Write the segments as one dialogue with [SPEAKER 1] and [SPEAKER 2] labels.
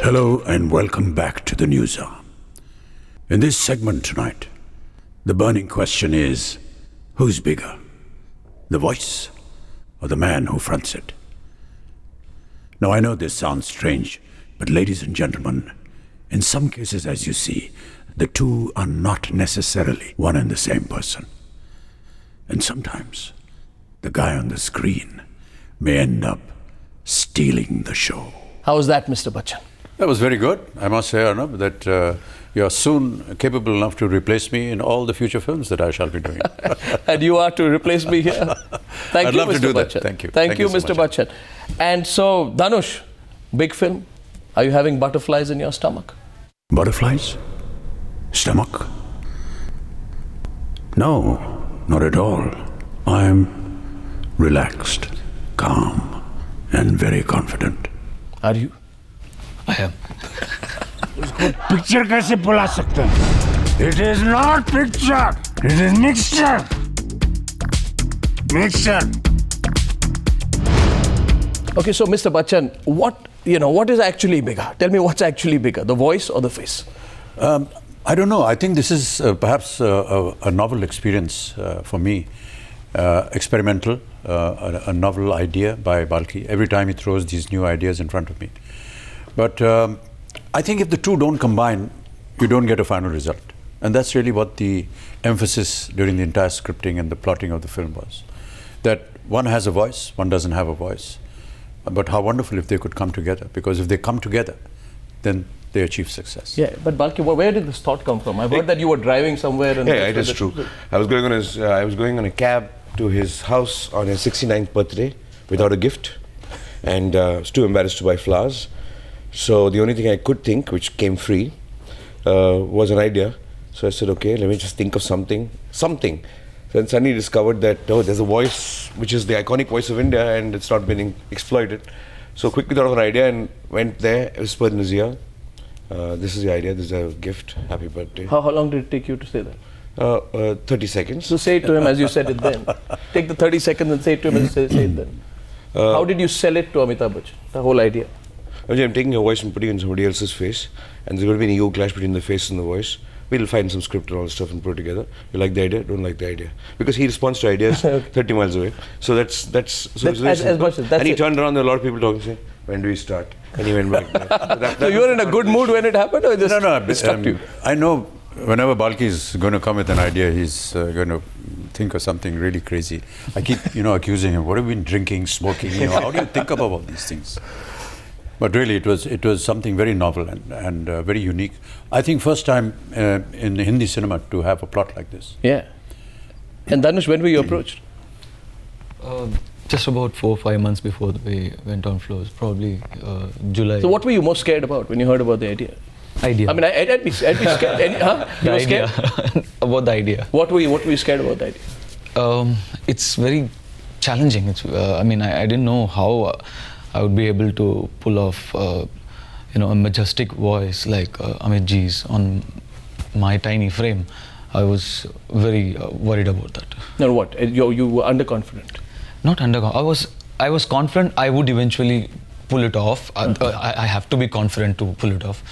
[SPEAKER 1] Hello and welcome back to the Newshour. In this segment tonight, the burning question is, who's bigger? The voice or the man who fronts it? Now I know this sounds strange, but ladies and gentlemen, in some cases, as you see, the two are not necessarily one and the same person. And sometimes, the guy on the screen may end up stealing the show.
[SPEAKER 2] How was that, Mr. Bachchan?
[SPEAKER 3] That was very good. I must say, Arnab, that you are soon capable enough to replace me in all the future films that I shall be doing.
[SPEAKER 2] And you are to replace me here. Thank
[SPEAKER 3] I'd
[SPEAKER 2] you,
[SPEAKER 3] love
[SPEAKER 2] Mr.
[SPEAKER 3] to do
[SPEAKER 2] Bachchan.
[SPEAKER 3] that. Thank you.
[SPEAKER 2] Thank you,
[SPEAKER 3] so
[SPEAKER 2] Mr.
[SPEAKER 3] much.
[SPEAKER 2] Bachchan. And so, Dhanush, big film. Are you having butterflies in your stomach?
[SPEAKER 1] Butterflies? Stomach? No, not at all. I'm relaxed, calm, and very confident.
[SPEAKER 2] Are you?
[SPEAKER 4] I am.
[SPEAKER 5] Picture कैसे बुला सकते हैं? It is not picture. It is mixture. Mixture.
[SPEAKER 2] Okay, so Mr. Bachchan, what is actually bigger? Tell me what's actually bigger, the voice or the face?
[SPEAKER 3] I don't know. I think this is perhaps a novel experience for me. Experimental, a novel idea by Balki. Every time he throws these new ideas in front of me. But I think if the two don't combine, you don't get a final result. And that's really what the emphasis during the entire scripting and the plotting of the film was. That one has a voice, one doesn't have a voice. But how wonderful if they could come together. Because if they come together, then they achieve success.
[SPEAKER 2] Yeah, but Balki, where did this thought come from? I've heard that you were driving somewhere. And
[SPEAKER 6] yeah, it is true. I was going on a cab to his house on his 69th birthday without a gift, and was too embarrassed to buy flowers. So the only thing I could think, which came free, was an idea. So I said, okay, let me just think of something. Then suddenly discovered that, there's a voice which is the iconic voice of India and it's not been exploited. So quickly thought of an idea and went there, whispered in his ear, this is the idea, this is a gift, happy birthday.
[SPEAKER 2] How long did it take you to say that?
[SPEAKER 6] 30 seconds.
[SPEAKER 2] So say it to him as you said it then. Take the 30 seconds and say it to him as you say it then. How did you sell it to Amitabh Bachchan, the whole idea?
[SPEAKER 6] I'm taking your voice and putting it in somebody else's face, and there's going to be an ego clash between the face and the voice. We'll find some script and all that stuff and put it together. You like the idea? Don't like the idea? Because he responds to ideas 30 miles away. So that's
[SPEAKER 2] as much as that's
[SPEAKER 6] and he
[SPEAKER 2] it.
[SPEAKER 6] turned around, there were a lot of people talking, saying, when do we start? And he went back.
[SPEAKER 2] So you were in a good mood when it happened, or just disturbed you?
[SPEAKER 3] I know whenever Balki is going to come with an idea, he's going to think of something really crazy. I keep, accusing him. What have you been drinking, smoking? How do you think about all these things? But really, it was something very novel and very unique. I think first time in Hindi cinema to have a plot like this.
[SPEAKER 2] Yeah. And Dhanush, when were you approached?
[SPEAKER 4] Just about 4 or 5 months before we went on floors, probably July.
[SPEAKER 2] So what were you most scared about when you heard about the idea?
[SPEAKER 4] Idea.
[SPEAKER 2] I mean, I'd be scared. You were
[SPEAKER 4] idea.
[SPEAKER 2] scared?
[SPEAKER 4] About the idea.
[SPEAKER 2] What were you scared about the idea?
[SPEAKER 4] It's very challenging. I didn't know how I would be able to pull off, a majestic voice like Amit Ji's on my tiny frame. I was very worried about that.
[SPEAKER 2] No, what? You were underconfident.
[SPEAKER 4] Not underconfident. I was confident I would eventually pull it off. I have to be confident to pull it off.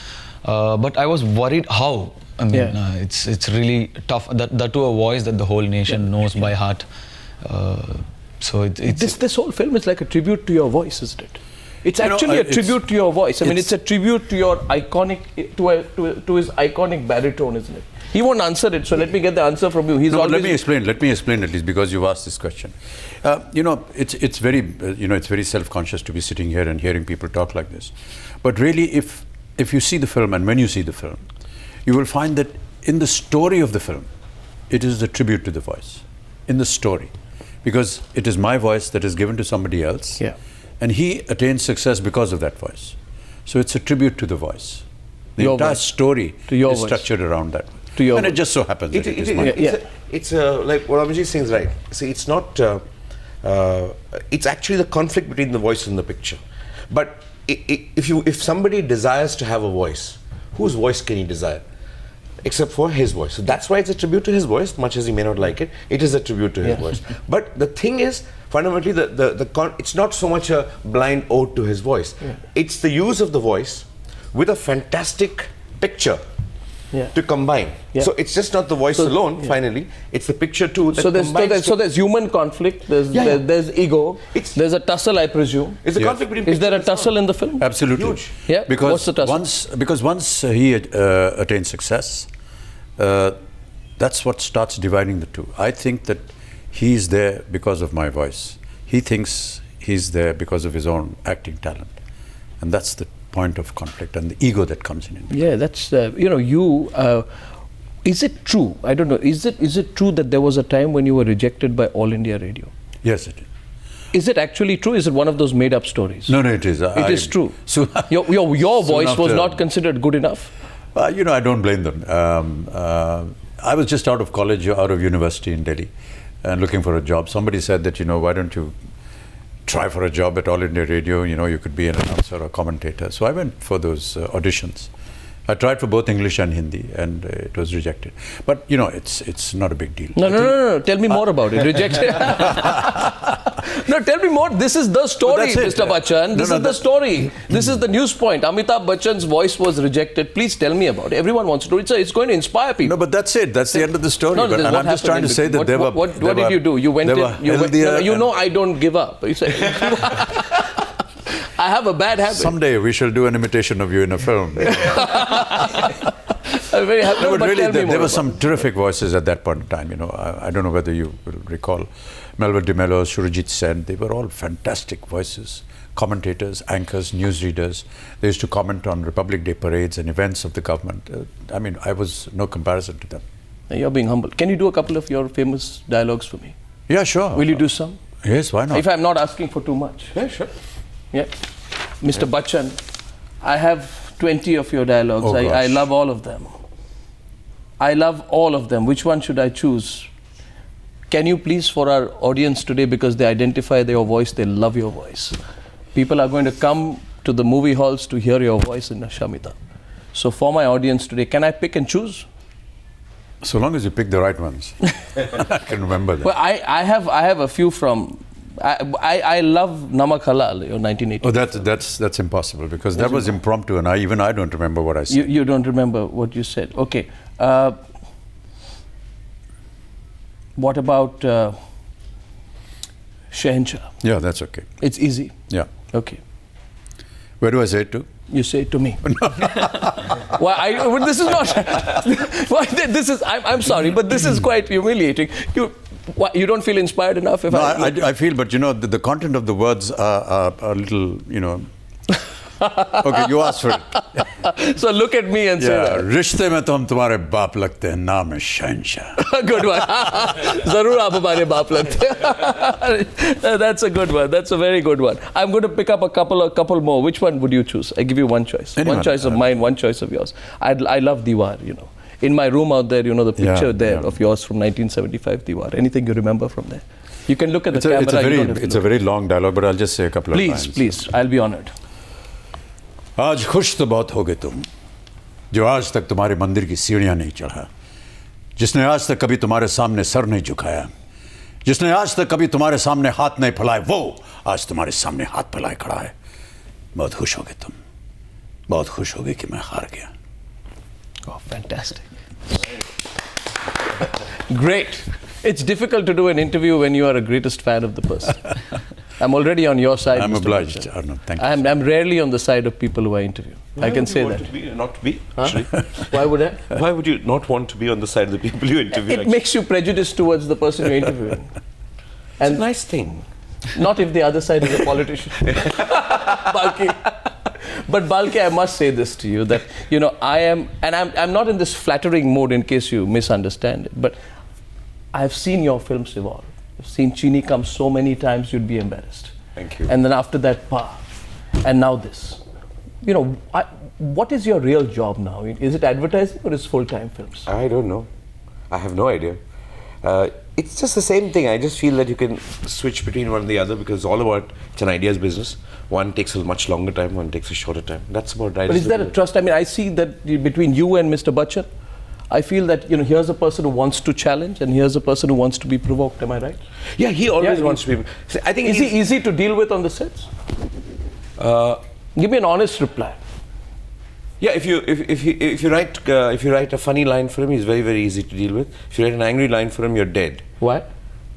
[SPEAKER 4] But I was worried how. It's really tough. That to a voice that the whole nation knows by heart. So
[SPEAKER 2] this whole film is like a tribute to your voice, isn't it? It's actually a tribute to your voice. I mean, it's a tribute to your iconic, to his iconic baritone, isn't it? He won't answer it, so let me get the answer from you.
[SPEAKER 3] Let me explain at least, because you've asked this question. It's very self-conscious to be sitting here and hearing people talk like this. But really, if you see the film, and when you see the film, you will find that in the story of the film, it is a tribute to the voice. In the story. Because it is my voice that is given to somebody else.
[SPEAKER 2] Yeah.
[SPEAKER 3] And he attains success because of that voice. So it's a tribute to the voice. The
[SPEAKER 2] your
[SPEAKER 3] entire
[SPEAKER 2] voice.
[SPEAKER 3] Story
[SPEAKER 2] is
[SPEAKER 3] structured around that.
[SPEAKER 2] To your
[SPEAKER 3] and
[SPEAKER 2] voice.
[SPEAKER 3] it just so happens that it is mine.
[SPEAKER 6] It's like what Amajit is saying is right. See, it's not. It's actually the conflict between the voice and the picture. But if somebody desires to have a voice, whose voice can he desire? Except for his voice. So that's why it's a tribute to his voice, much as he may not like it. It is a tribute to his voice. But the thing is, fundamentally, it's not so much a blind ode to his voice. Yeah. It's the use of the voice with a fantastic picture
[SPEAKER 2] Yeah.
[SPEAKER 6] to combine.
[SPEAKER 2] Yeah.
[SPEAKER 6] So it's just not the voice alone, finally. It's the picture too that combines.
[SPEAKER 2] So there's human conflict, there's ego, there's a tussle, I presume.
[SPEAKER 6] It's a conflict between
[SPEAKER 2] Is there a
[SPEAKER 6] picture and
[SPEAKER 2] tussle in the film?
[SPEAKER 3] Absolutely.
[SPEAKER 6] Huge.
[SPEAKER 2] Yeah?
[SPEAKER 3] Because
[SPEAKER 2] What's the tussle?
[SPEAKER 3] because once he attains success, that's what starts dividing the two. I think that he's there because of my voice. He thinks he's there because of his own acting talent. And that's the point of conflict and the ego that comes in.
[SPEAKER 2] Yeah, that's, is it true? I don't know. Is it true that there was a time when you were rejected by All India Radio?
[SPEAKER 3] Yes, it is.
[SPEAKER 2] Is it actually true? Is it one of those made-up stories?
[SPEAKER 3] No, it is.
[SPEAKER 2] It is true.
[SPEAKER 3] So
[SPEAKER 2] Your voice was not considered good enough?
[SPEAKER 3] I don't blame them. I was just out of college, out of university in Delhi, and looking for a job. Somebody said that, why don't you try for a job at All India Radio? You could be an announcer or a commentator. So I went for those auditions. I tried for both English and Hindi, and it was rejected. But it's not a big deal.
[SPEAKER 2] No. Tell me more about it. Rejected. No, tell me more. This is the story, Mr. Bachchan. This is the story. This is the news point. Amitabh Bachchan's voice was rejected. Please tell me about it. Everyone wants to do it. It's going to inspire people.
[SPEAKER 3] No, but that's it. That's the end of the story.
[SPEAKER 2] No,
[SPEAKER 3] and I'm just trying to say that
[SPEAKER 2] what did you do? You went in. I don't give up. You said. I have a bad habit.
[SPEAKER 3] Someday we shall do an imitation of you in a film.
[SPEAKER 2] I'm very happy.
[SPEAKER 3] No, but really, there were some terrific voices at that point in time. I don't know whether you will recall Melvin de Mello, Surajit Sen. They were all fantastic voices. Commentators, anchors, newsreaders. They used to comment on Republic Day parades and events of the government. I was no comparison to them.
[SPEAKER 2] You're being humble. Can you do a couple of your famous dialogues for me?
[SPEAKER 3] Yeah, sure.
[SPEAKER 2] Will you do some?
[SPEAKER 3] Yes, why not?
[SPEAKER 2] If I'm not asking for too much.
[SPEAKER 6] Yeah, sure.
[SPEAKER 2] Yeah. Mr. Bachchan, I have 20 of your dialogues.
[SPEAKER 3] Oh,
[SPEAKER 2] I love all of them. I love all of them. Which one should I choose? Can you please, for our audience today, because they identify your voice, they love your voice. People are going to come to the movie halls to hear your voice in Shamitabh. So for my audience today, can I pick and choose?
[SPEAKER 3] So long as you pick the right ones. I can remember that.
[SPEAKER 2] Well, I have a few from... I love Namak Halal, your 1980.
[SPEAKER 3] Oh, that's impossible, because that was impromptu, and I don't remember what I said.
[SPEAKER 2] You don't remember what you said. Okay. What about Shahenshah?
[SPEAKER 3] Yeah, that's okay.
[SPEAKER 2] It's easy.
[SPEAKER 3] Yeah.
[SPEAKER 2] Okay.
[SPEAKER 3] Where do I say it to?
[SPEAKER 2] You say it to me. Well, this is not. I'm sorry, but this is quite humiliating. You don't feel inspired enough?
[SPEAKER 3] I feel, but the content of the words are a little, Okay, you asked for it.
[SPEAKER 2] So look at me and say that.
[SPEAKER 3] रिश्ते में तो हम तुम्हारे बाप लगते हैं, नाम है शहंशाह.
[SPEAKER 2] Good one. ज़रूर आप हमारे बाप लगते हैं. That's a good one. That's a very good one. I'm going to pick up a couple more. Which one would you choose? I give you one choice.
[SPEAKER 3] Anyone.
[SPEAKER 2] One choice of mine, one choice of yours. I love Diwar, In my room out there, the picture of yours from 1975, Diwar. Anything you remember from there? You can look at the camera.
[SPEAKER 3] It's a very long dialogue, but I'll just say a couple of lines.
[SPEAKER 2] Please. I'll be honored.
[SPEAKER 3] आज खुश तो बहुत होगे तुम, जो आज तक तुम्हारे मंदिर की सीढ़ियां नहीं चढ़ा, जिसने आज तक कभी तुम्हारे सामने सर नहीं झुकाया, जिसने आज तक कभी तुम्हारे सामने हाथ नहीं फैलाए, वो आज तुम्हारे सामने हाथ फैलाए खड़ा है. बहुत खुश होगे तुम, बहुत खुश होगे कि मैं हार गया.
[SPEAKER 2] Oh, fantastic. Great. It's difficult to do an interview when you are a greatest fan of the person. I'm already on your side.
[SPEAKER 3] I'm
[SPEAKER 2] Mr.
[SPEAKER 3] obliged,
[SPEAKER 2] Bachchan.
[SPEAKER 3] Arnab. Thank you.
[SPEAKER 2] I'm rarely on the side of people who I interview. I can say that.
[SPEAKER 6] Not to be, actually.
[SPEAKER 2] Why would I?
[SPEAKER 6] Why would you not want to be on the side of the people you interview?
[SPEAKER 2] It makes you prejudiced towards the person you're interviewing.
[SPEAKER 6] It's a nice thing.
[SPEAKER 2] Not if the other side is a politician. Balki. But Balki, I must say this to you, that, I am, and I'm not in this flattering mode in case you misunderstand it, but I've seen your films evolve. I've seen Chini come so many times you'd be embarrassed.
[SPEAKER 6] Thank you.
[SPEAKER 2] And then after that, Pa. And now this. What is your real job now? Is it advertising or is it full-time films?
[SPEAKER 6] I don't know. I have no idea. It's just the same thing. I just feel that you can switch between one and the other because it's all about, it's an ideas business. One takes a much longer time, one takes a shorter time. That's about right.
[SPEAKER 2] But is there a trust? I mean, I see that between you and Mr. Bachchan, I feel that, here's a person who wants to challenge and here's a person who wants to be provoked. Am I right?
[SPEAKER 6] Yeah, he always wants to be. I think
[SPEAKER 2] is he easy to deal with on the sets? Give me an honest reply.
[SPEAKER 6] Yeah, if you write a funny line for him, he's very, very easy to deal with. If you write an angry line for him, you're dead.
[SPEAKER 2] Why?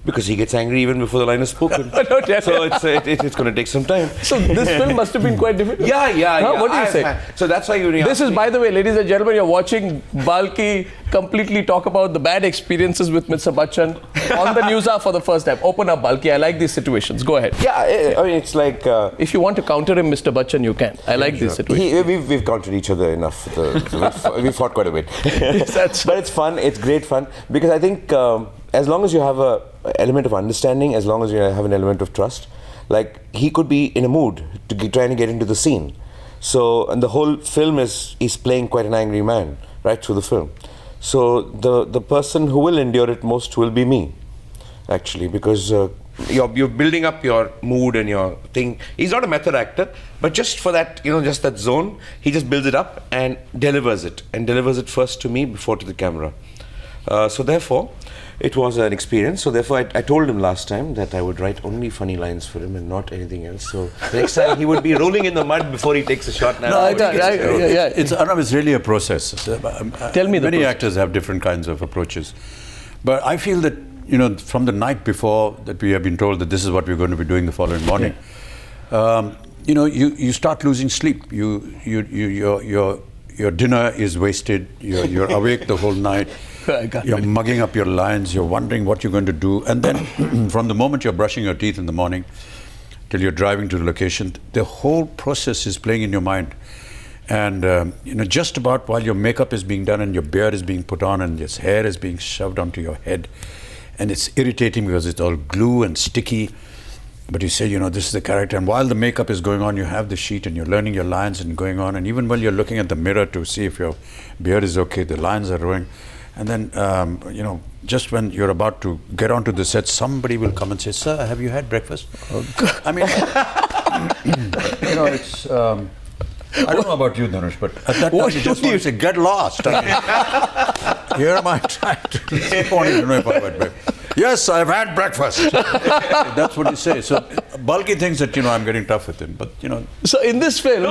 [SPEAKER 6] Because he gets angry even before the line is spoken. So it's going to take some time.
[SPEAKER 2] So this film must have been quite difficult.
[SPEAKER 6] Yeah.
[SPEAKER 2] What do you say?
[SPEAKER 6] So that's why you.
[SPEAKER 2] This is, by the way, ladies and gentlemen, you're watching Balki completely talk about the bad experiences with Mr. Bachchan on the Newshour for the first time. Open up, Balki. I like these situations. Go ahead.
[SPEAKER 6] Yeah, I mean, it's like.
[SPEAKER 2] If you want to counter him, Mr. Bachchan, you can. I like these situations.
[SPEAKER 6] We've countered each other enough. We fought quite a bit. But it's fun. It's great fun because I think as long as you have a element of understanding, as long as you have an element of trust, like he could be in a mood trying to get into the scene. So, and the whole film he's playing quite an angry man right through the film. So the person who will endure it most will be me, actually, because you're building up your mood and your thing. He's not a method actor, but just for that, just that zone, he just builds it up and delivers it first to me before to the camera. So therefore, it was an experience. So therefore, I told him last time that I would write only funny lines for him and not anything else. So next time he would be rolling in the mud before he takes a shot.
[SPEAKER 3] Arnab, it's really a process.
[SPEAKER 2] Tell me the
[SPEAKER 3] Many
[SPEAKER 2] process.
[SPEAKER 3] actors have different kinds of approaches. But I feel that, from the night before that we have been told that this is what we're going to be doing the following morning, you start losing sleep. Your dinner is wasted. You're awake the whole night. You're mugging up your lines. You're wondering what you're going to do. And then from the moment you're brushing your teeth in the morning till you're driving to the location, the whole process is playing in your mind. And, just about while your makeup is being done and your beard is being put on and your hair is being shoved onto your head, and it's irritating because it's all glue and sticky. But you say, this is the character. And while the makeup is going on, you have the sheet and you're learning your lines and going on. And even while you're looking at the mirror to see if your beard is okay, the lines are rolling. And then, just when you're about to get onto the set, somebody will come and say, "Sir, have you had breakfast?" I mean, it's... I don't know about you, Dhanush, but at that time you just want to say, "Get lost." I mean, here am I trying to sleep on it. I don't know if I've had breakfast. Yes, I've had breakfast. That's what you say. So Balki thinks that, I'm getting tough with him, but,
[SPEAKER 2] So in this film...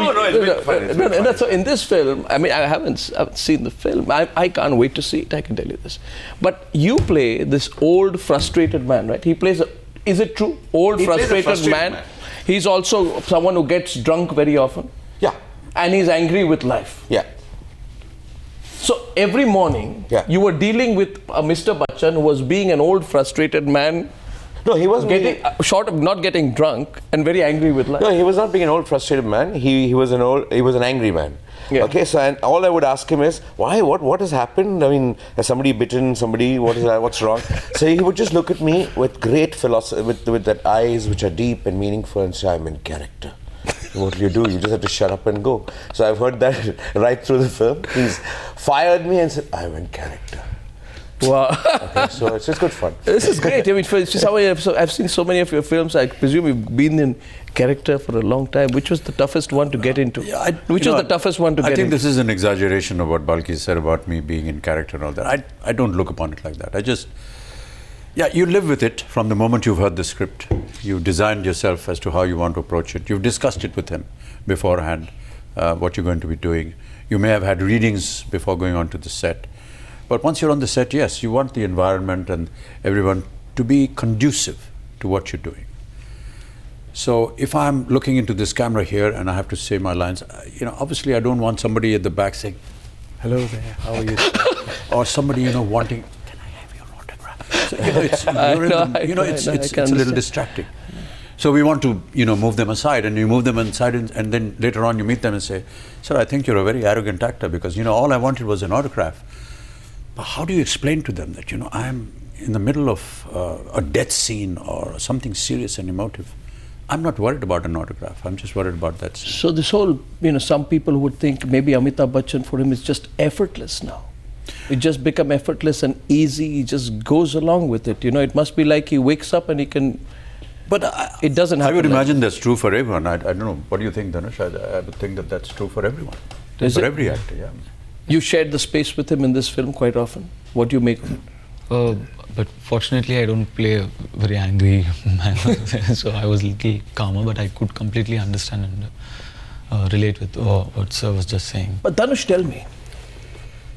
[SPEAKER 6] So
[SPEAKER 2] in this film, I mean, I haven't seen the film. I can't wait to see it, I can tell you this. But you play this old, frustrated man, right? He plays is it true? Old, frustrated man. He's also someone who gets drunk very often.
[SPEAKER 6] Yeah.
[SPEAKER 2] And he's angry with life.
[SPEAKER 6] Yeah.
[SPEAKER 2] So every morning, you were dealing with a Mr. Bachchan who was being an old, frustrated man.
[SPEAKER 6] No, he wasn't
[SPEAKER 2] short of not getting drunk and very angry with life.
[SPEAKER 6] No, he was not being an old, frustrated man. He was an angry man.
[SPEAKER 2] Yeah.
[SPEAKER 6] Okay, so and all I would ask him is, why? What has happened? I mean, has somebody bitten somebody? What's wrong? So he would just look at me with great philosophy, with that eyes which are deep and meaningful, and say, "I'm in character." What do? You just have to shut up and go. So I've heard that right through the film. He's fired me and said, "I'm in character."
[SPEAKER 2] Wow.
[SPEAKER 6] Okay, so it's just good fun.
[SPEAKER 2] This is great. I mean, it's just how I've seen so many of your films. I presume you've been in character for a long time. Which was the toughest one to get into? Which was the toughest one to get into?
[SPEAKER 3] I think this is an exaggeration of what Balki said about me being in character and all that. I don't look upon it like that. You live with it from the moment you've heard the script. You've designed yourself as to how you want to approach it. You've discussed it with him beforehand, what you're going to be doing. You may have had readings before going on to the set. But once you're on the set, yes, you want the environment and everyone to be conducive to what you're doing. So if I'm looking into this camera here and I have to say my lines, obviously I don't want somebody at the back saying, "Hello there, how are you?" Or somebody, wanting, "Can I have your autograph?" So, it's a little distracting. So we want to, move them aside, and you move them aside, and then later on you meet them and say, "Sir, I think you're a very arrogant actor because, all I wanted was an autograph." But how do you explain to them that, I'm in the middle of a death scene or something serious and emotive? I'm not worried about an autograph. I'm just worried about that scene.
[SPEAKER 2] So this whole, some people would think maybe Amitabh Bachchan for him is just effortless now. It just become effortless and easy. He just goes along with it. It must be like he wakes up and he can... But it doesn't happen.
[SPEAKER 3] I would imagine that's true for everyone. I don't know. What do you think, Dhanush? I would think that that's true for everyone. For every actor, yeah.
[SPEAKER 2] You shared the space with him in this film quite often. What do you make of it?
[SPEAKER 4] But fortunately, I don't play a very angry man. So I was a little calmer, but I could completely understand. And relate with what sir was just saying.
[SPEAKER 2] But Dhanush, tell me,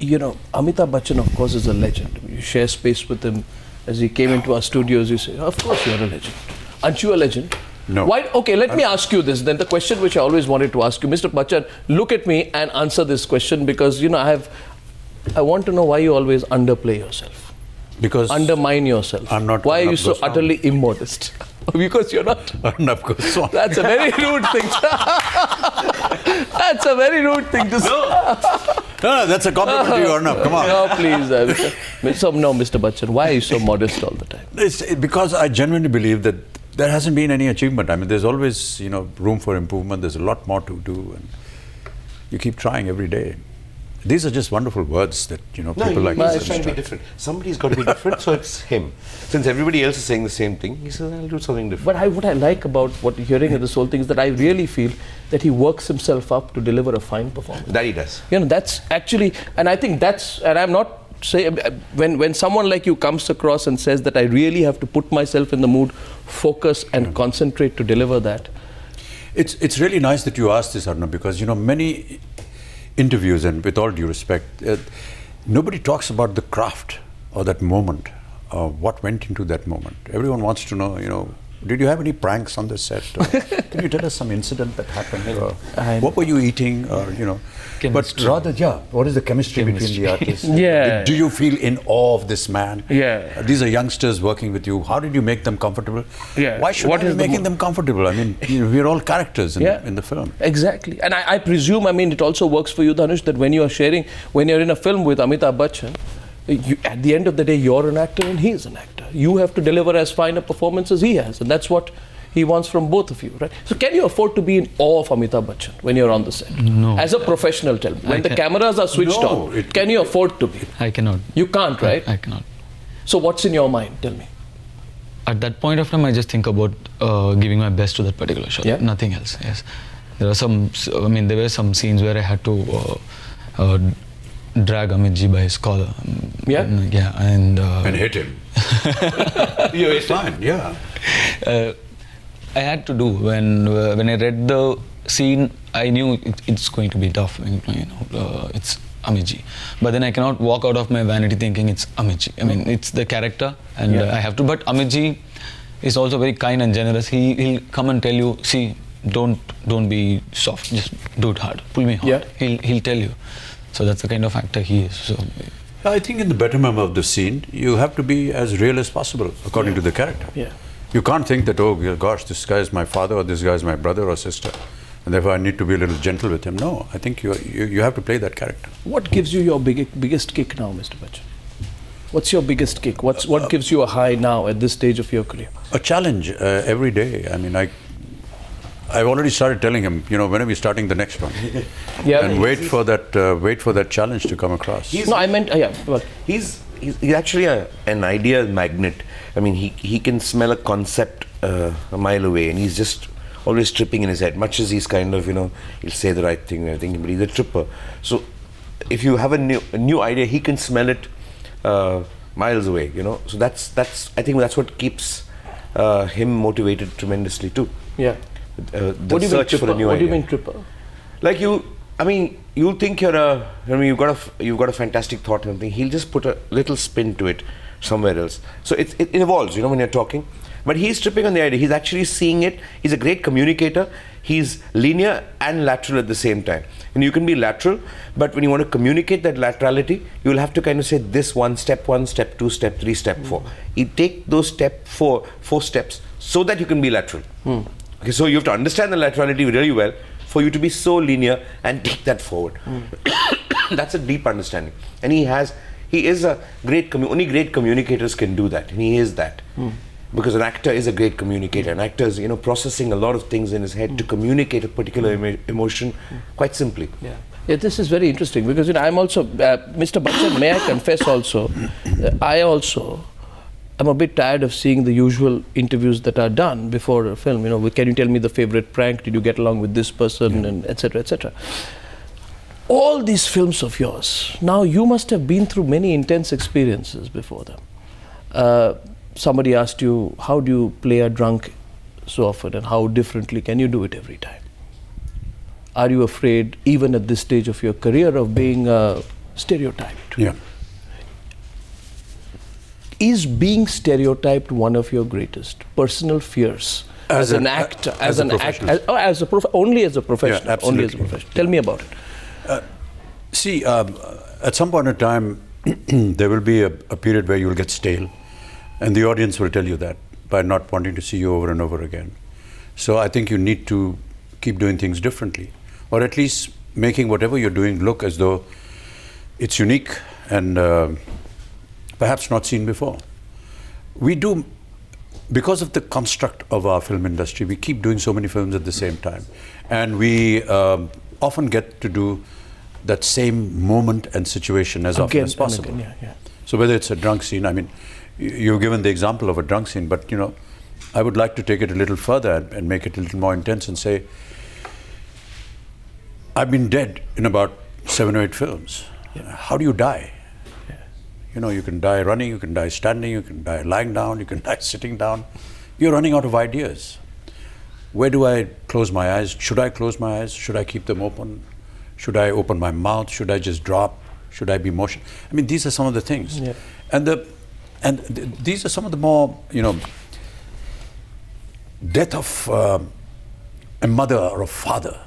[SPEAKER 2] Amitabh Bachchan, of course, is a legend. You share space with him. As he came into our studios, you say, of course you're a legend. Aren't you a legend?
[SPEAKER 3] No.
[SPEAKER 2] Why? Okay, let me ask you this. Then the question which I always wanted to ask you, Mr. Bachchan, look at me and answer this question, because I want to know why you always underplay yourself,
[SPEAKER 3] Because
[SPEAKER 2] undermine yourself.
[SPEAKER 3] I'm not.
[SPEAKER 2] Why are you
[SPEAKER 3] Arnab
[SPEAKER 2] so
[SPEAKER 3] Goswami.
[SPEAKER 2] utterly immodest? Because you're not.
[SPEAKER 3] Arnab Goswami.
[SPEAKER 2] That's a very rude thing. That's a very rude thing to say.
[SPEAKER 3] No, that's a compliment to you, Arnab. Come on.
[SPEAKER 2] No, please. No, Mr. Bachchan, why are you so modest all the time?
[SPEAKER 3] It's because I genuinely believe that there hasn't been any achievement. I mean, there's always, room for improvement. There's a lot more to do, and you keep trying every day. These are just wonderful words that, people like
[SPEAKER 6] he's
[SPEAKER 3] us
[SPEAKER 6] just trying to be different. Somebody's got to be different, so it's him. Since everybody else is saying the same thing, he says, I'll do something different.
[SPEAKER 2] But what I like about hearing of this whole thing is that I really feel that he works himself up to deliver a fine performance.
[SPEAKER 6] That he does.
[SPEAKER 2] That's actually, and I think and I'm not saying, when someone like you comes across and says that I really have to put myself in the mood, focus and concentrate to deliver that.
[SPEAKER 3] It's really nice that you asked this, Arnab, because, many interviews, and with all due respect, nobody talks about the craft or that moment, what went into that moment. Everyone wants to know, did you have any pranks on the set? Or can you tell us some incident that happened? Or what were you eating? Or,
[SPEAKER 4] Chemistry.
[SPEAKER 3] But rather, what is the chemistry between the artists?
[SPEAKER 2] Yeah.
[SPEAKER 3] Do you feel in awe of this man?
[SPEAKER 2] Yeah.
[SPEAKER 3] These are youngsters working with you. How did you make them comfortable?
[SPEAKER 2] Yeah.
[SPEAKER 3] Why should I be making them comfortable? I mean, we're all characters in the film.
[SPEAKER 2] Exactly. And I presume, it also works for you, Dhanush, that when you're in a film with Amitabh Bachchan, at the end of the day, you're an actor and he is an actor. You have to deliver as fine a performance as he has, and that's what he wants from both of you, right? So can you afford to be in awe of Amitabh Bachchan when you're on the set?
[SPEAKER 4] No.
[SPEAKER 2] As a professional, tell me. When the cameras are switched on, can you afford to be?
[SPEAKER 4] I cannot.
[SPEAKER 2] You can't, right?
[SPEAKER 4] I cannot.
[SPEAKER 2] So what's in your mind? Tell me.
[SPEAKER 4] At that point of time, I just think about giving my best to that particular shot.
[SPEAKER 2] Yeah.
[SPEAKER 4] Nothing else. Yes. There were some scenes where I had to drag Amitji by his collar.
[SPEAKER 2] Yeah?
[SPEAKER 3] And hit him. Yeah, it's fine, yeah.
[SPEAKER 4] I had to do. When I read the scene, I knew it's going to be tough. It's Amitji. But then I cannot walk out of my vanity thinking it's Amitji. It's the character, and I have to. But Amitji is also very kind and generous. He'll come and tell you, see, don't be soft. Just do it hard. Pull me hard.
[SPEAKER 2] Yeah.
[SPEAKER 4] He'll tell you. So that's the kind of actor he is. So
[SPEAKER 3] I think in the betterment of the scene, you have to be as real as possible according to the character.
[SPEAKER 2] Yeah.
[SPEAKER 3] You can't think that, oh gosh, this guy is my father or this guy is my brother or sister, and therefore I need to be a little gentle with him. No, I think you have to play that character.
[SPEAKER 2] What gives you your biggest kick now, Mr. Bachchan? What's your biggest kick? What gives you a high now at this stage of your career?
[SPEAKER 3] A challenge every day. I've already started telling him, when are we starting the next one? And wait for that challenge to come across.
[SPEAKER 6] He's actually an idea magnet. He can smell a concept a mile away, and he's just always tripping in his head. Much as he's kind of, he'll say the right thing and everything, but he's a tripper. So if you have a new idea, he can smell it miles away. So that's I think that's what keeps him motivated tremendously too.
[SPEAKER 2] Yeah.
[SPEAKER 6] The search for a new idea.
[SPEAKER 2] What do you mean tripper?
[SPEAKER 6] Like you'll think you've got a fantastic thought and everything. He'll just put a little spin to it somewhere else. So it evolves, when you're talking. But he's tripping on the idea. He's actually seeing it. He's a great communicator. He's linear and lateral at the same time. And you can be lateral, but when you want to communicate that laterality, you'll have to kind of say this one, step 2, step 3, step 4. You take those four steps so that you can be lateral. Okay, so you have to understand the laterality really well for you to be so linear and take that forward. That's a deep understanding. And he is a great, only great communicators can do that. And he is that. Because an actor is a great communicator. An actor is, processing a lot of things in his head to communicate a particular emotion quite simply.
[SPEAKER 2] Yeah, this is very interesting because I'm also, Mr. Bachchan, may I confess also, I'm a bit tired of seeing the usual interviews that are done before a film. Can you tell me the favorite prank? Did you get along with this person? And etc. etc. All these films of yours, now you must have been through many intense experiences before them. Somebody asked you, how do you play a drunk so often and how differently can you do it every time? are you afraid, even at this stage of your career, of being stereotyped?
[SPEAKER 3] Yeah.
[SPEAKER 2] Is being stereotyped one of your greatest personal fears as an actor, only as a professional?
[SPEAKER 3] Yeah, absolutely.
[SPEAKER 2] Only as a professional. Tell me about it.
[SPEAKER 3] See, at some point in time, there will be a period where you will get stale, and the audience will tell you that by not wanting to see you over and over again. So I think you need to keep doing things differently, or at least making whatever you're doing look as though it's unique and perhaps not seen before. We do, because of the construct of our film industry, we keep doing so many films at the same time, and we often get to do that same moment and situation as often as possible.
[SPEAKER 2] Again, yeah.
[SPEAKER 3] So whether it's a drunk scene, I mean, you've given the example of a drunk scene, but I would like to take it a little further and make it a little more intense and say, I've been dead in about 7 or 8 films. Yeah. How do you die? Yeah. You can die running, you can die standing, you can die lying down, you can die sitting down. You're running out of ideas. Where do I close my eyes? Should I close my eyes? Should I keep them open? Should I open my mouth? Should I just drop? Should I be motion? I mean, these are some of the things. Yeah. And these are some of the more, death of a mother or a father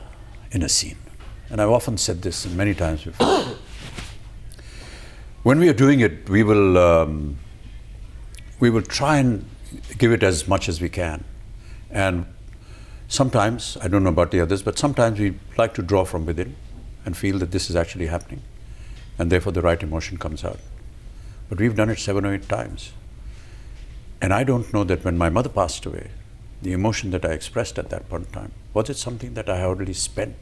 [SPEAKER 3] in a scene. And I've often said this many times before. When we are doing it, we will try and give it as much as we can. And sometimes, I don't know about the others, but sometimes we like to draw from within and feel that this is actually happening, and therefore the right emotion comes out. But we've done it 7 or 8 times. And I don't know that when my mother passed away, the emotion that I expressed at that point in time, was it something that I had already spent?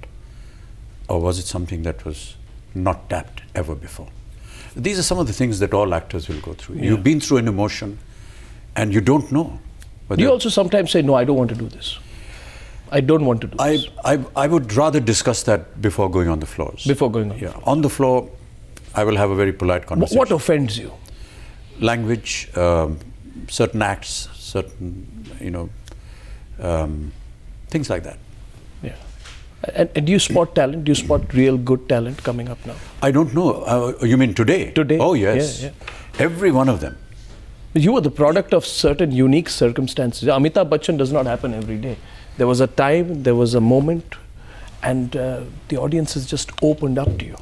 [SPEAKER 3] Or was it something that was not tapped ever before? These are some of the things that all actors will go through. Yeah. You've been through an emotion and you don't know.
[SPEAKER 2] You also sometimes say, no, I don't want to do this. I don't want to do this.
[SPEAKER 3] I would rather discuss that before going on the floors.
[SPEAKER 2] Before going on.
[SPEAKER 3] Yeah. On the floor, I will have a very polite conversation.
[SPEAKER 2] What offends you?
[SPEAKER 3] Language, certain acts, certain, things like that.
[SPEAKER 2] Yeah. And do you spot talent? Do you spot real good talent coming up now?
[SPEAKER 3] I don't know. You mean today?
[SPEAKER 2] Today?
[SPEAKER 3] Oh, yes.
[SPEAKER 2] Yeah.
[SPEAKER 3] Every one of them.
[SPEAKER 2] You are the product of certain unique circumstances. Amitabh Bachchan does not happen every day. There was a time, there was a moment, and the audience has just opened up to you.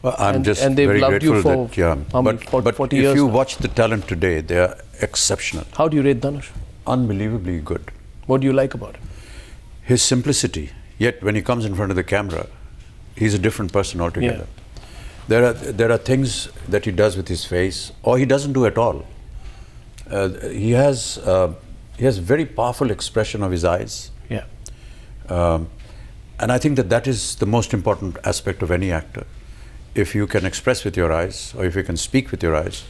[SPEAKER 3] Well, I'm just
[SPEAKER 2] and they've
[SPEAKER 3] very
[SPEAKER 2] loved
[SPEAKER 3] grateful
[SPEAKER 2] you for
[SPEAKER 3] that, yeah. But
[SPEAKER 2] 40
[SPEAKER 3] if
[SPEAKER 2] years
[SPEAKER 3] you
[SPEAKER 2] now.
[SPEAKER 3] watch the talent today, they are exceptional.
[SPEAKER 2] How do you rate Dhanush?
[SPEAKER 3] Unbelievably good.
[SPEAKER 2] What do you like about him?
[SPEAKER 3] His simplicity. Yet when he comes in front of the camera, he's a different person altogether. Yeah. There are things that he does with his face, or he doesn't do at all. He has very powerful expression of his eyes.
[SPEAKER 2] Yeah.
[SPEAKER 3] And I think that is the most important aspect of any actor. If you can express with your eyes, or if you can speak with your eyes,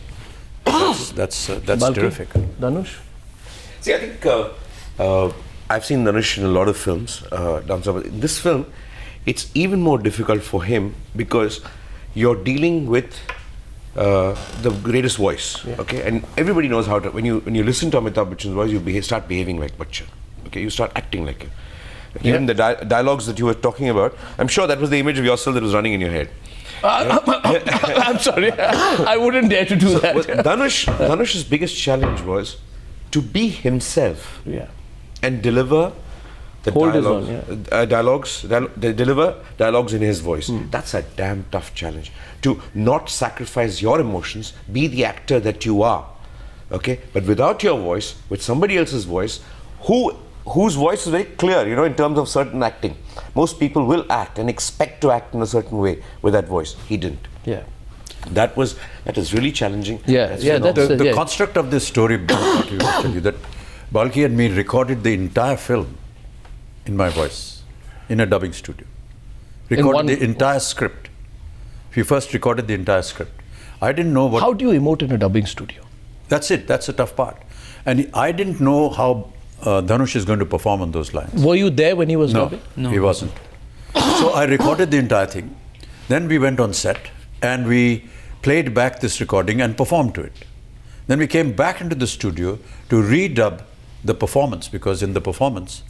[SPEAKER 3] that's
[SPEAKER 2] Balki,
[SPEAKER 3] terrific.
[SPEAKER 2] Dhanush?
[SPEAKER 6] See, I think I've seen Dhanush in a lot of films. In this film, it's even more difficult for him because you're dealing with the greatest voice, okay? And everybody knows how to. When you listen to Amitabh Bachchan's voice, you start behaving like Bachchan, okay? You start acting like him. Even the dialogues that you were talking about, I'm sure that was the image of yourself that was running in your head.
[SPEAKER 2] I'm sorry, I wouldn't dare to do that.
[SPEAKER 6] Dhanush's biggest challenge was to be himself and deliver the deliver dialogues in his voice. That's a damn tough challenge. To not sacrifice your emotions, be the actor that you are, okay? But without your voice, with somebody else's voice, whose voice is very clear, in terms of certain acting. Most people will act and expect to act in a certain way with that voice. He didn't.
[SPEAKER 2] Yeah.
[SPEAKER 6] That is really challenging.
[SPEAKER 3] The construct of this story, Balki, will tell you that Balki and me recorded the entire film in my voice, in a dubbing studio. Recorded the entire script. We first recorded the entire script. I didn't know what...
[SPEAKER 2] How do you emote in a dubbing studio?
[SPEAKER 3] That's it. That's the tough part. And I didn't know how Dhanush is going to perform on those lines.
[SPEAKER 2] Were you there when he was dubbing?
[SPEAKER 3] No, he wasn't. So I recorded the entire thing. Then we went on set and we played back this recording and performed to it. Then we came back into the studio to redub the performance, because in the performance,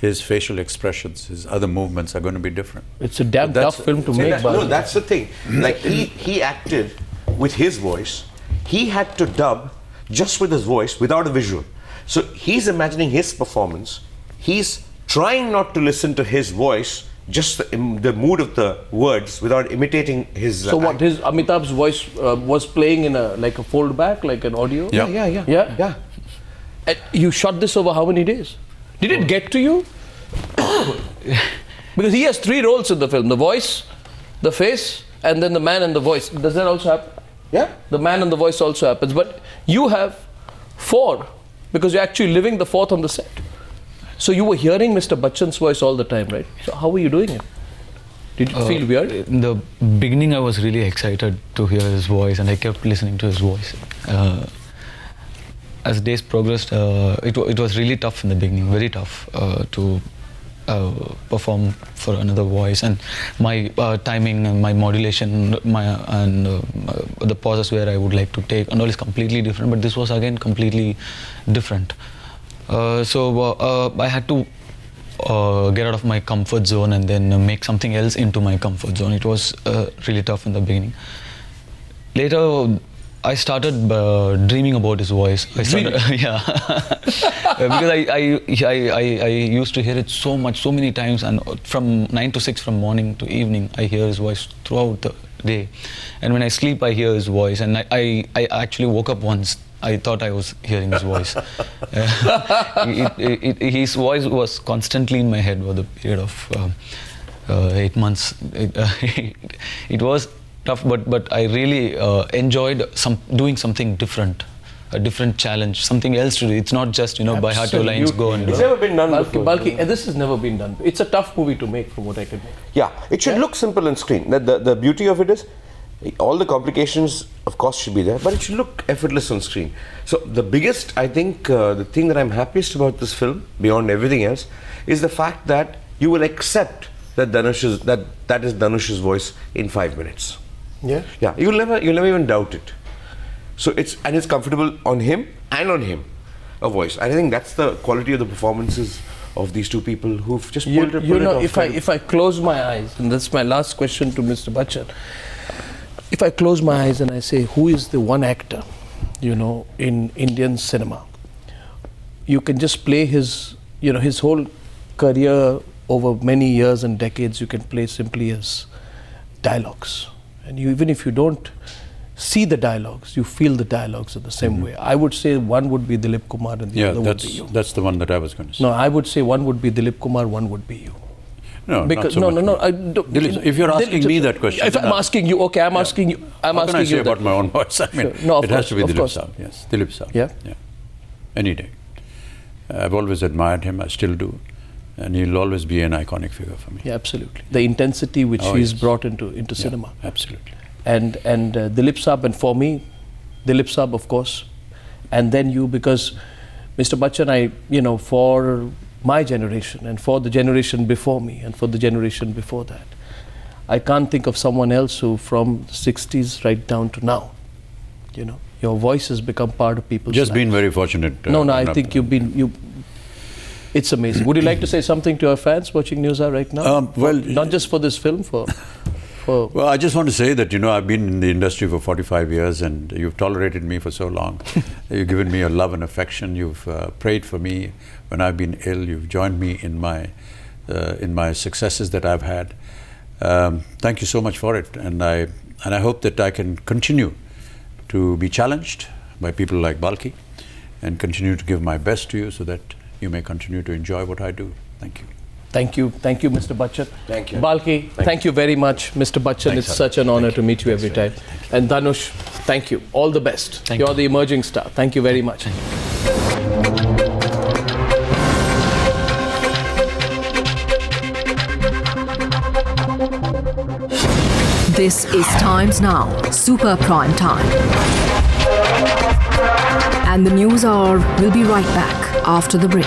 [SPEAKER 3] his facial expressions, his other movements are going to be different.
[SPEAKER 2] It's a damn tough film to make.
[SPEAKER 6] No, that's the thing. Like he acted with his voice. He had to dub just with his voice without a visual. So he's imagining his performance. He's trying not to listen to his voice, just the mood of the words without imitating his.
[SPEAKER 2] So what? His Amitabh's voice was playing in a foldback, like an audio.
[SPEAKER 6] Yeah.
[SPEAKER 2] And you shot this over how many days? Did it get to you? Because he has 3 roles in the film: the voice, the face, and then the man and the voice. Does that also happen?
[SPEAKER 6] Yeah.
[SPEAKER 2] The man and the voice also happens, but you have 4 because you're actually living the 4th on the set. So you were hearing Mr. Bachchan's voice all the time, right? So how were you doing it? Did it feel weird?
[SPEAKER 4] In the beginning, I was really excited to hear his voice, and I kept listening to his voice. As days progressed, it was really tough in the beginning, very tough to perform for another voice, and my timing and my modulation, the pauses where I would like to take, and all is completely different. But this was again completely different. So I had to get out of my comfort zone and then make something else into my comfort zone. It was really tough in the beginning. Later, I started dreaming about his voice. Yeah, because I used to hear it so many times, and from 9 to 6, from morning to evening, I hear his voice throughout the day. And when I sleep, I hear his voice. And I actually woke up once. I thought I was hearing his voice. His voice was constantly in my head for the period of 8 months. It was tough, but I really enjoyed doing something different, a different challenge, something else to do. It's not just, by heart your lines, go and do
[SPEAKER 6] It's
[SPEAKER 4] it.
[SPEAKER 6] never been done before.
[SPEAKER 2] Balki, this has never been done. It's a tough movie to make, from what I can make.
[SPEAKER 6] Yeah, it should look simple on screen. The beauty of it is, all the complications, of course, should be there, but it should look effortless on screen. So the biggest, I think, the thing that I'm happiest about this film, beyond everything else, is the fact that you will accept that that is Dhanush's voice in 5 minutes.
[SPEAKER 2] Yeah.
[SPEAKER 6] Yeah, you'll never even doubt it. So it's comfortable on him and on him, a voice. I think that's the quality of the performances of these two people who've just pulled it off.
[SPEAKER 2] If I close my eyes, and that's my last question to Mr. Bachchan, if I close my eyes and I say, who is the one actor, in Indian cinema, you can just play his whole career over many years and decades, you can play simply as dialogues. And even if you don't see the dialogues, you feel the dialogues in the same way. I would say one would be Dilip Kumar and the other would be you.
[SPEAKER 3] That's the one that I was going to say.
[SPEAKER 2] No, I would say one would be Dilip Kumar, one would be you.
[SPEAKER 3] No,
[SPEAKER 2] because
[SPEAKER 3] not so much.
[SPEAKER 2] no. I don't,
[SPEAKER 3] Dilip, if you're asking me that question,
[SPEAKER 2] if I'm asking you, okay, I'm asking you. I'm
[SPEAKER 3] how
[SPEAKER 2] asking
[SPEAKER 3] can I say
[SPEAKER 2] you
[SPEAKER 3] about my own voice? I mean,
[SPEAKER 2] sure. No, of
[SPEAKER 3] it has to be
[SPEAKER 2] of
[SPEAKER 3] Dilip
[SPEAKER 2] course.
[SPEAKER 3] Saab. Yes, Dilip Saab.
[SPEAKER 2] Yeah.
[SPEAKER 3] Any day. I've always admired him. I still do, and he'll always be an iconic figure for me.
[SPEAKER 2] Yeah, absolutely. The intensity which he's brought into cinema.
[SPEAKER 3] Absolutely.
[SPEAKER 2] And Dilip Saab, and for me, Dilip Saab, of course, and then you, because Mr. Bachchan, for my generation and for the generation before me and for the generation before that, I can't think of someone else who, from the 60s right down to now, your voice has become part of people's
[SPEAKER 3] Just
[SPEAKER 2] lives.
[SPEAKER 3] been very fortunate.
[SPEAKER 2] I think it's amazing. Would you like to say something to our fans watching Newshour right now? Not just for this film, Well,
[SPEAKER 3] I just want to say that, I've been in the industry for 45 years and you've tolerated me for so long. You've given me your love and affection. You've prayed for me when I've been ill. You've joined me in my successes that I've had. Thank you so much for it. And I hope that I can continue to be challenged by people like Balki and continue to give my best to you so that you may continue to enjoy what I do. Thank you.
[SPEAKER 2] Thank you, Mr. Bachchan.
[SPEAKER 6] Thank you.
[SPEAKER 2] Balki, thank you very much, Mr. Bachchan. It's such an honor to meet you every time. And Dhanush, thank you. All the best. You're the emerging star. Thank you very much.
[SPEAKER 7] This is Times Now, Super Prime Time. And the Newshour will be right back after the break.